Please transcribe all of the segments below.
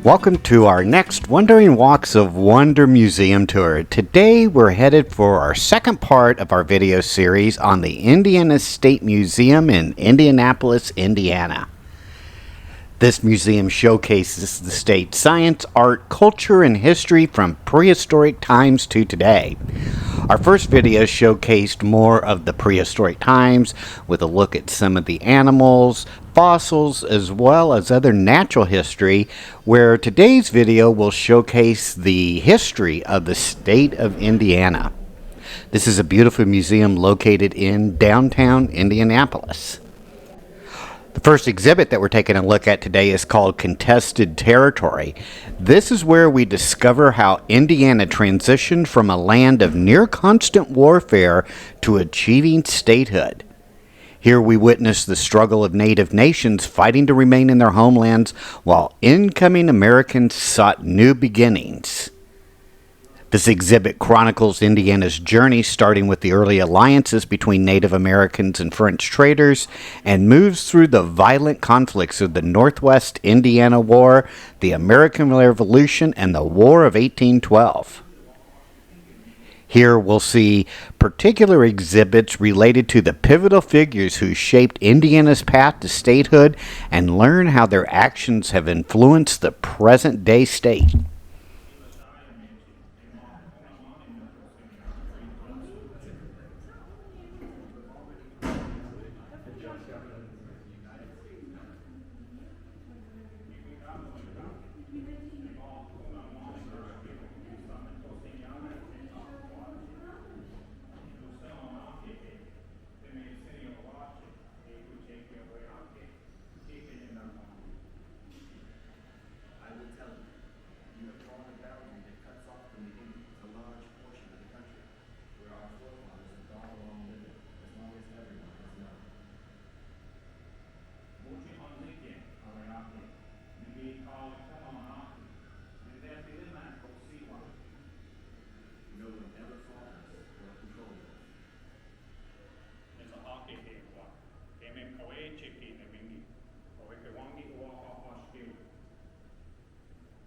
Welcome to our next Wandering Walks of Wonder Museum tour. Today we're headed for our second part of our video series on the Indiana State Museum in Indianapolis, Indiana. This museum showcases the state's science, art, culture, and history from prehistoric times to today. Our first video showcased more of the prehistoric times with a look at some of the animals, fossils, as well as other natural history, where today's video will showcase the history of the state of Indiana. This is a beautiful museum located in downtown Indianapolis. The first exhibit that we're taking a look at today is called Contested Territory. This is where we discover how Indiana transitioned from a land of near constant warfare to achieving statehood. Here we witness the struggle of native nations fighting to remain in their homelands while incoming Americans sought new beginnings. This exhibit chronicles Indiana's journey, starting with the early alliances between Native Americans and French traders, and moves through the violent conflicts of the Northwest Indiana War, the American Revolution, and the War of 1812. Here we'll see particular exhibits related to the pivotal figures who shaped Indiana's path to statehood and learn how their actions have influenced the present-day state.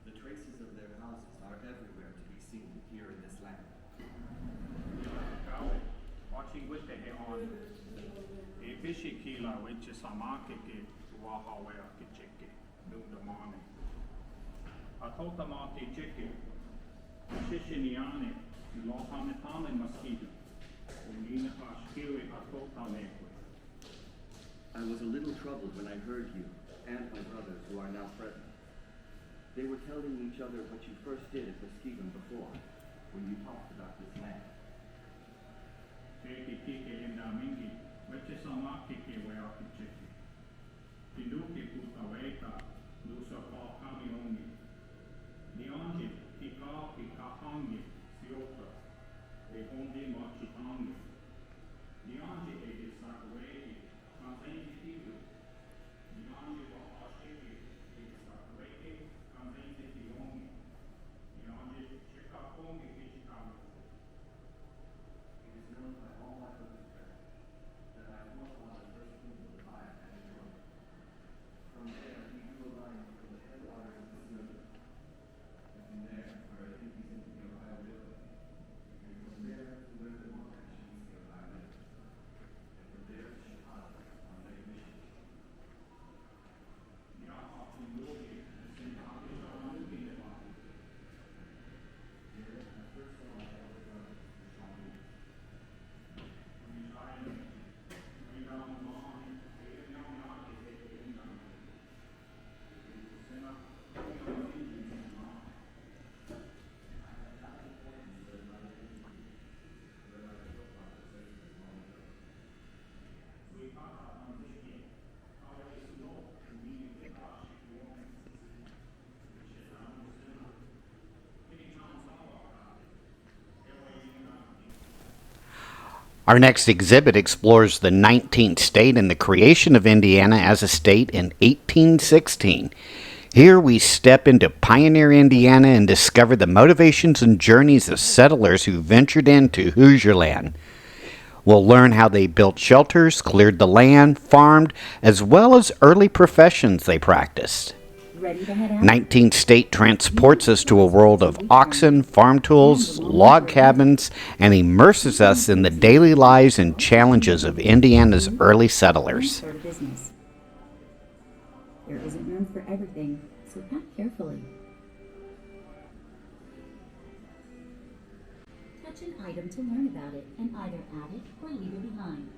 The traces of their houses are everywhere to be seen here in this land. I was a little troubled when I heard you and my brothers who are now present. They were telling each other what you first did at Muskegon before, when you talked about this land. Our next exhibit explores the 19th state and the creation of Indiana as a state in 1816. Here we step into pioneer Indiana and discover the motivations and journeys of settlers who ventured into Hoosier land. We'll learn how they built shelters, cleared the land, farmed, as well as early professions they practiced. Ready to head out? 19th State transports us to a world of oxen, farm tools, log cabins, and immerses us in the daily lives and challenges of Indiana's early settlers. Start a business. There isn't room for everything, so pack carefully. Touch an item to learn about it and either add it or leave it behind.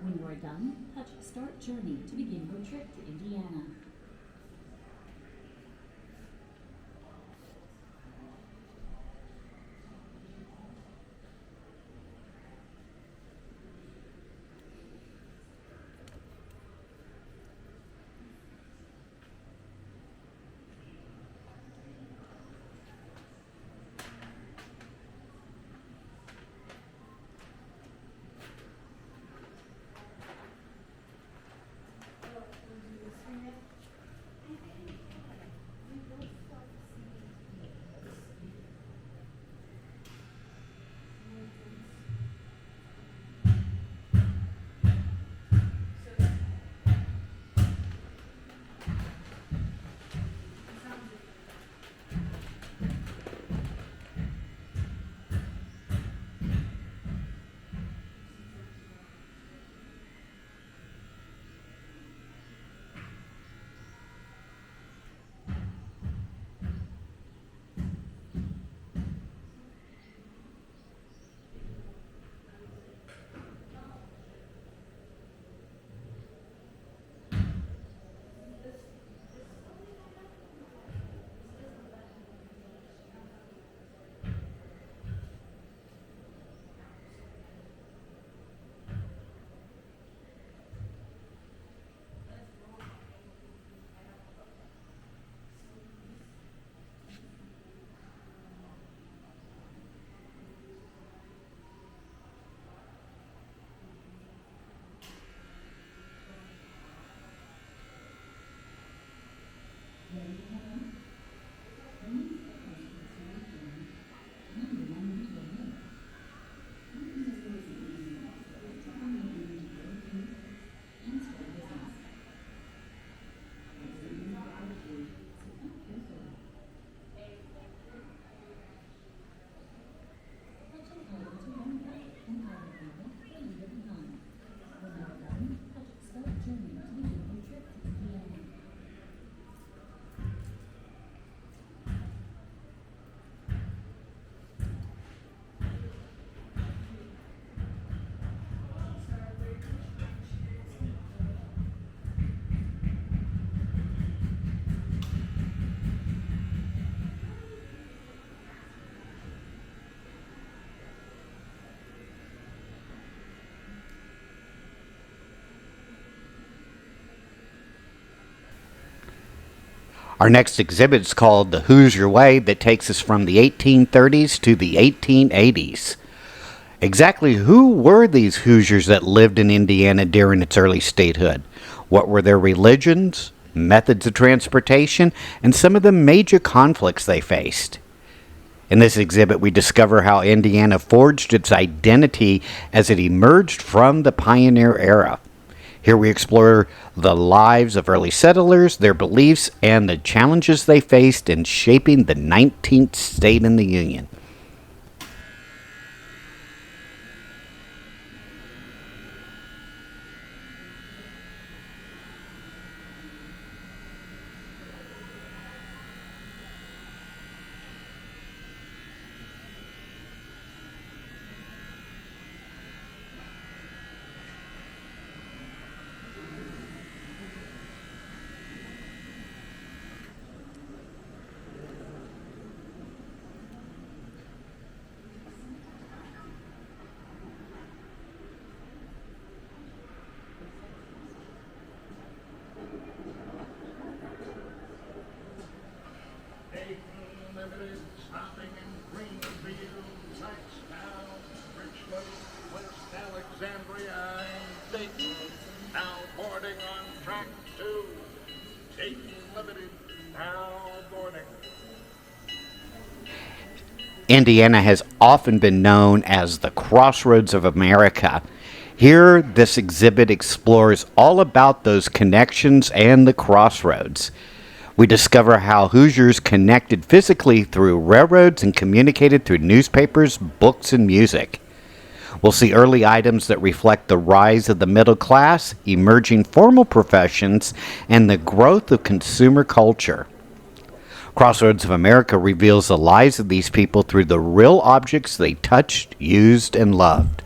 When you are done, touch Start Journey to begin your trip to Indiana. Our next exhibit is called The Hoosier Way, that takes us from the 1830s to the 1880s. Exactly who were these Hoosiers that lived in Indiana during its early statehood? What were their religions, methods of transportation, and some of the major conflicts they faced? In this exhibit, we discover how Indiana forged its identity as it emerged from the pioneer era. Here we explore the lives of early settlers, their beliefs, and the challenges they faced in shaping the 19th state in the Union. Indiana has often been known as the crossroads of America. Here, this exhibit explores all about those connections and the crossroads. We discover how Hoosiers connected physically through railroads and communicated through newspapers, books, and music. We'll see early items that reflect the rise of the middle class, emerging formal professions, and the growth of consumer culture. Crossroads of America reveals the lives of these people through the real objects they touched, used, and loved.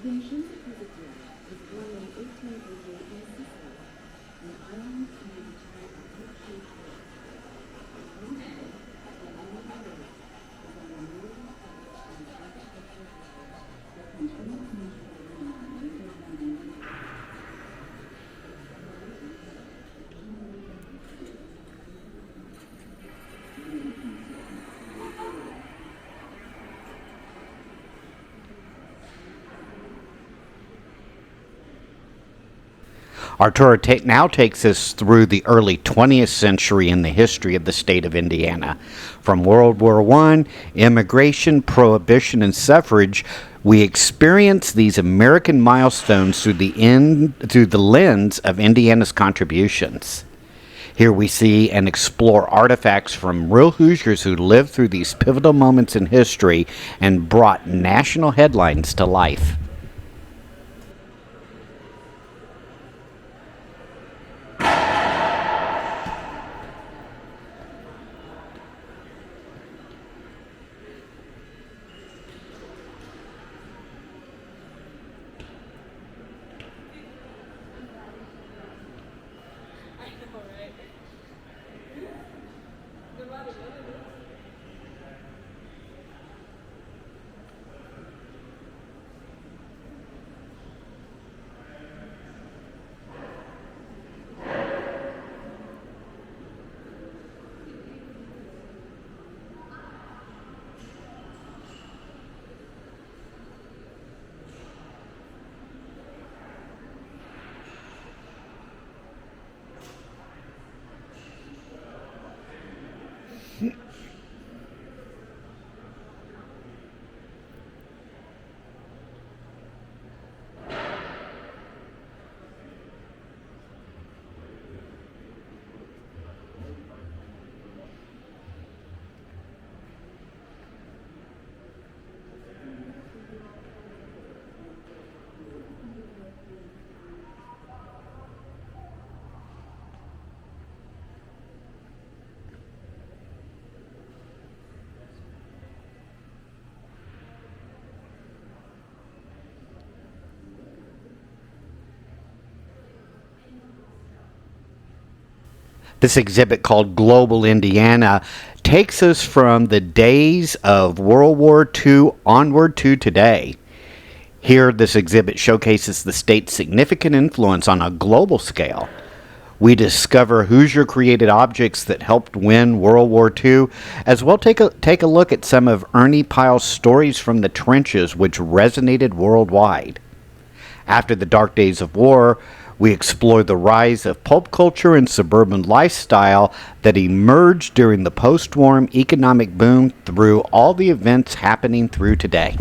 The intrinsic visitor was born in 1888 in Sicily, an island near the town of Hoosier State. Hoosier, the only village, is on the northern coast of an architectural area that continues into the land. Our tour now takes us through the early 20th century in the history of the state of Indiana. From World War I, immigration, prohibition, and suffrage, we experience these American milestones through the lens of Indiana's contributions. Here we see and explore artifacts from real Hoosiers who lived through these pivotal moments in history and brought national headlines to life. This exhibit, called Global Indiana, takes us from the days of World War II onward to today. Here, this exhibit showcases the state's significant influence on a global scale. We discover Hoosier-created objects that helped win World War II, as well take a look at some of Ernie Pyle's stories from the trenches, which resonated worldwide. After the dark days of war, we explore the rise of pulp culture and suburban lifestyle that emerged during the post-war economic boom through all the events happening through today.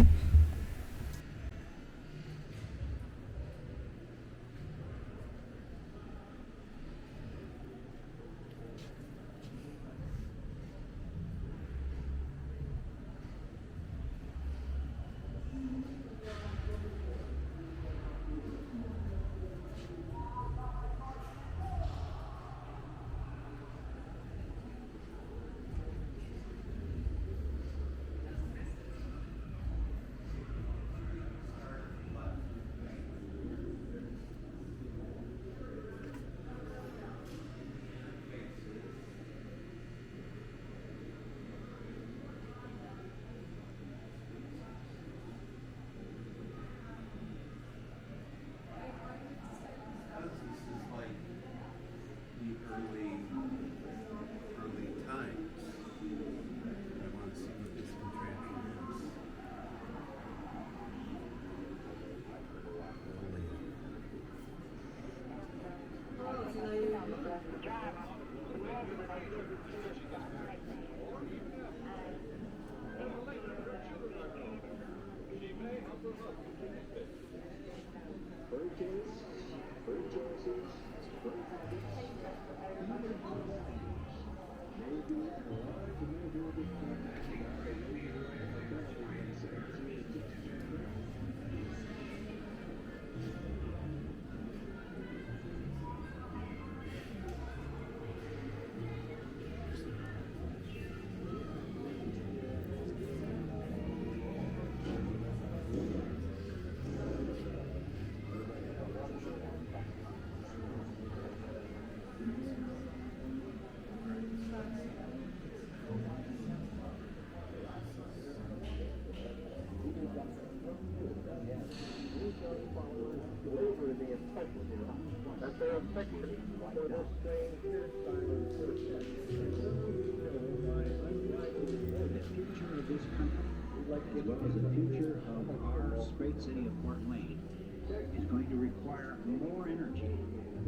As well as the future of our great city of Fort Wayne, is going to require more energy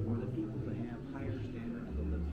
for the people to have higher standards of living.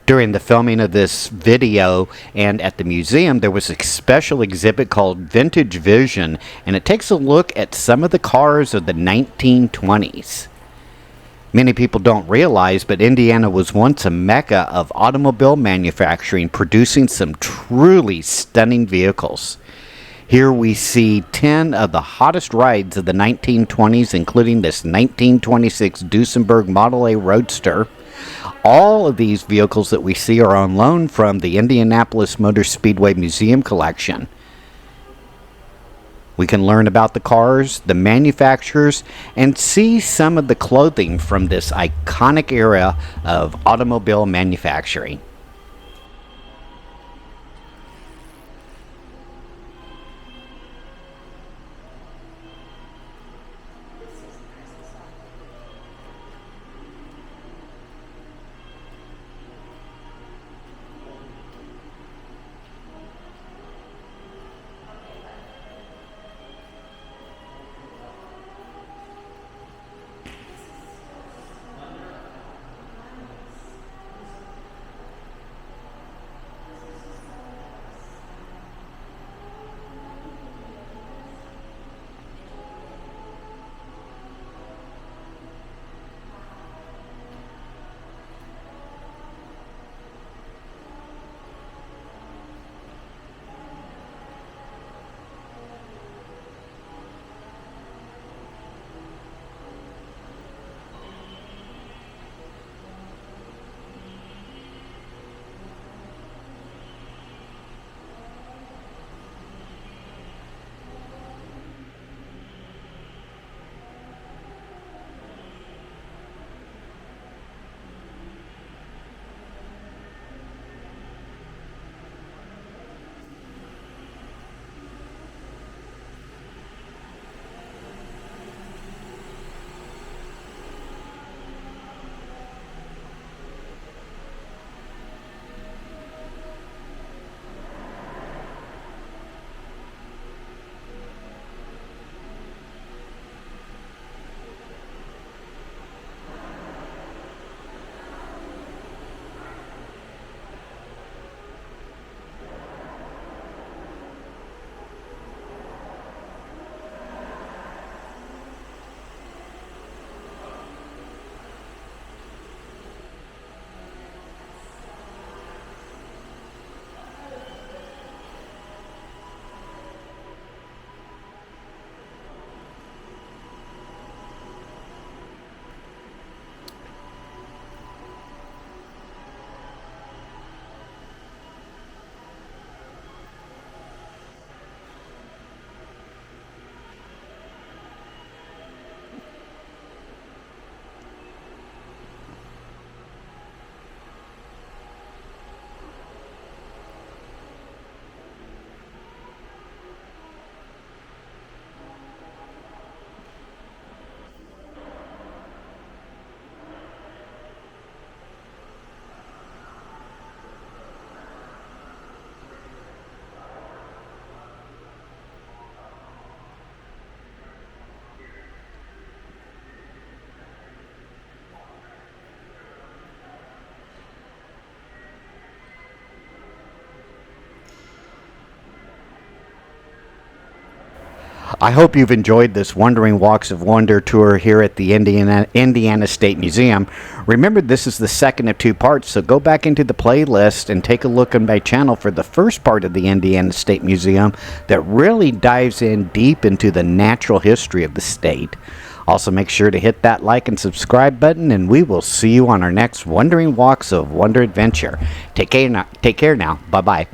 During the filming of this video and at the museum, there was a special exhibit called Vintage Vision, and it takes a look at some of the cars of the 1920s. Many people don't realize, but Indiana was once a mecca of automobile manufacturing, producing some truly stunning vehicles. Here we see 10 of the hottest rides of the 1920s, including this 1926 Duesenberg Model A Roadster. All of these vehicles that we see are on loan from the Indianapolis Motor Speedway Museum collection. We can learn about the cars, the manufacturers, and see some of the clothing from this iconic era of automobile manufacturing. I hope you've enjoyed this Wandering Walks of Wonder tour here at the Indiana State Museum. Remember, this is the second of 2 parts, so go back into the playlist and take a look on my channel for the first part of the Indiana State Museum that really dives in deep into the natural history of the state. Also, make sure to hit that like and subscribe button, and we will see you on our next Wandering Walks of Wonder adventure. Take care now. Bye-bye.